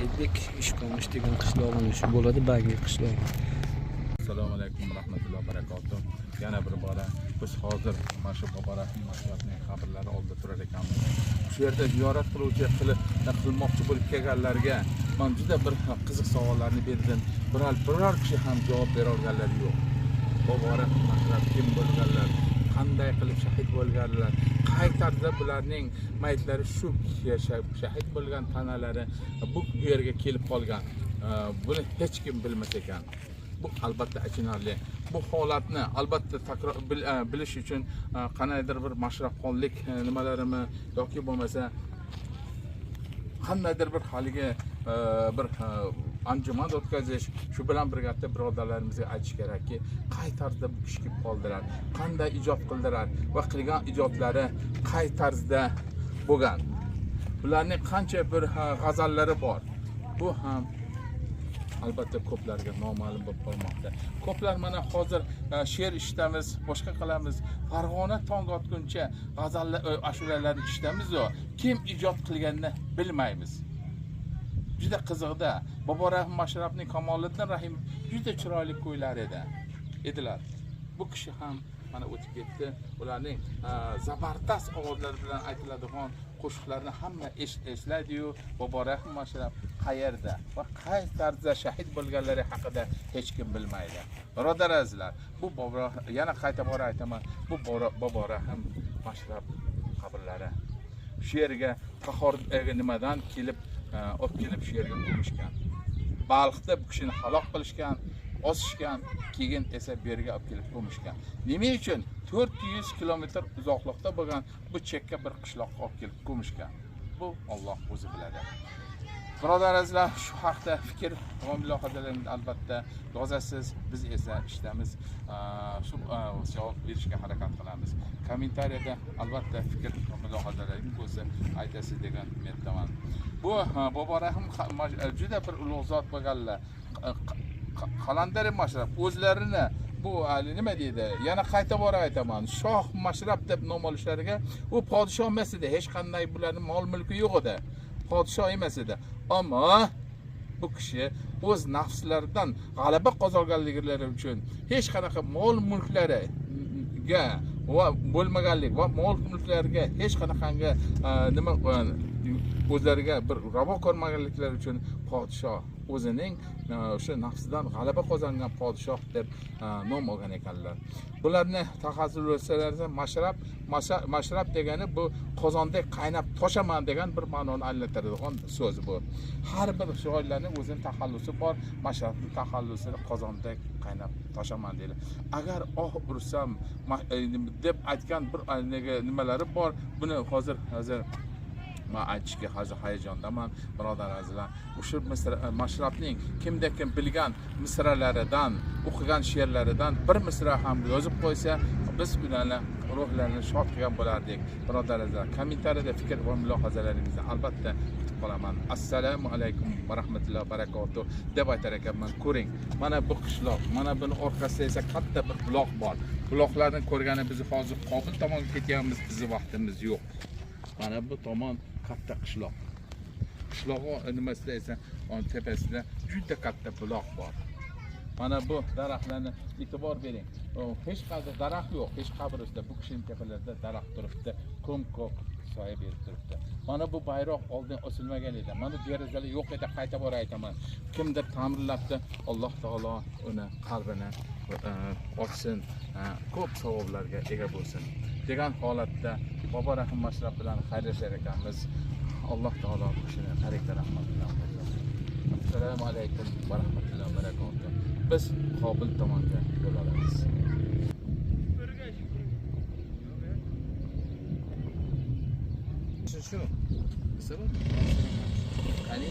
Saidbek Ishqo'mish degan qishlog'ini shu bo'ladi, Bangi qishlog'i. Assalomu alaykum va rahmatullohi va barakatuh. Yana bir bora biz hozir mana shu Boborahim mashhurning qabrlari oldida turar ekanmiz. Shu yerda ziyorat qilmoqchi bo'lib kelganlarga men juda bir qiziq savollarni berdim. Biror kishi ham javob bera olganlari yo'q. Boborahim mashhur kim bo'lganlar, qanday qilib shahid bo'lganlar, qay tarzda bularning maytlari shu shahid bo'lgan tanalari bu yerga kelib qolgan. Buni hech kim bilmas ekan. Bu albatta achinarli. Bu holatni albatta takror bilish uchun qanaydir bir mashrabxonlik nimalarimi yoki bo'lmasa qandaydir bir haligi bir anjuman o'tkazish, shu bilan birgalikda birodarlarimizga aytish kerakki, qay tarzda bu kishi kelib qoldilar, qanday ijod qildilar va qilgan ijodlari qay tarzda bo'lgan. Bularning qancha bir g'azallari bor. Bu ham albatta ko'plarga noma'lum bo'lib qolmoqda. Ko'plar mana hozir she'r eshitamiz, boshqa qilamiz. Farg'ona tong otguncha g'azallar, ashulalarni eshitamiz-ku, kim ijod qilganini bilmaymiz. Juda qiziqda. Boborahim Mashrabning Kamoliddin Rahim juda chiroyli kuylari edilar. Bu kishi ham mana o'tib ketdi. Ularning zabardast ovozlari bilan aytiladigan qo'shiqlarni hamma eslaydi-yu, Boborahim Mashrab qayerda va qay tarzda shahid bo'lganlari haqida hech kim bilmaydi. Birodar azizlar, bu yana qayta bora aytaman, bu Boborahim Mashrab qabrlari. Shu yerga qahor nimadan kelib shu yerga qo'yishgan. Balxda bu kishini halok qilishgan, osishgan, keyin esa bu yerga olib kelib qo'yishgan. Nima uchun 400 kilometr uzoqlikda bo'lgan bu chekka bir qishloqqa olib kelib qo'yishgan? Bu Alloh o'zi biladi. Birodar azizlar, shu haqda fikr va mulohazalaringizni albatta yozasiz, biz esa ishlamiz, shu javob berishga harakat qilamiz. Kommentariyada albatta fikr va mulohazalaringiz bo'lsa aytasiz degan umiddaman. Bu Boborahim juda bir ulug' zot bo'lganlar. Qalandar Mashrab o'zlarini bu nima deydi? Yana qayta bora aytaman. Shoh Mashrab deb nom olishlariga u podshoh emas edi, hech qanday bularning mol-mulki yo'q edi. Podshoh emas edi. Ammo bu kishi o'z nafslaridan g'alaba qozonganliklari uchun hech qanaqa mol-mulklariga va bo'lmaganlik va mol-mulklarga hech qanaqangi nima o'zlariga bir ravo ko'rmaganliklari uchun podshoh o'zining o'sha nafsidan g'alaba qozongan podshoh deb nom olgan ekanlar. Bularni taxassuslarida mashrab degani bu qozonda qaynab toshaman degan bir ma'noni anglatadigan so'z bu. Har bir shoirlarning o'zining taxallusi bor. Mashrabning taxallusi qozonda qaynab toshaman deydi. Agar ursam deb aytgan bir nimalari bor. Buni hozir men aytishga hozir hayajondaman, birodar azizlar. O'sha Mashrabning kimda kim bilgan misralaridan, o'qigan she'rlaridan bir misra ham yozib qo'ysa, biz ularni ruhlarini shod qilgan bo'lardik. Birodar azizlar, kommentariyada fikr va mulohazalaringizni albatta kutib qolaman. Assalomu alaykum va rahmatullohi va barakatuh deb aytar ekanman. Ko'ring, mana bu qishloq, mana buni orqasida esa katta bir buloq bor. Buloqlarni ko'rgani biz hozir Qobil tomonga ketyapmiz, bizni vaqtimiz yo'q. Mana bu tomon katta qishloq. Qishlog'i nimasida esa on tepasida juda katta buloq bor. Mana bu daraxtlarni e'tibor bering. Hech qayerda daraxt yo'q, hech qabr ustida bu kishining tepalarida daraxt turibdi, ko'm-ko'k soya berib turibdi. Mana bu bayroq oldin osilmagan edi. Mana derazalar yo'q edi, qayta bora aytaman. Kimdir ta'mirlabdi, Alloh taolo uni qalbini ochsin, ko'p savoblarga ega bo'lsin degan holatda Boborahim Mashrab bilan xayrlashar ekanmiz. Alloh taolo kishini xayrga rahmat bilan qo'ysin. Assalomu alaykum va rahmatullohi va barakatuh. Biz Qobil tomonga yo'l olamiz. Shu. Qani?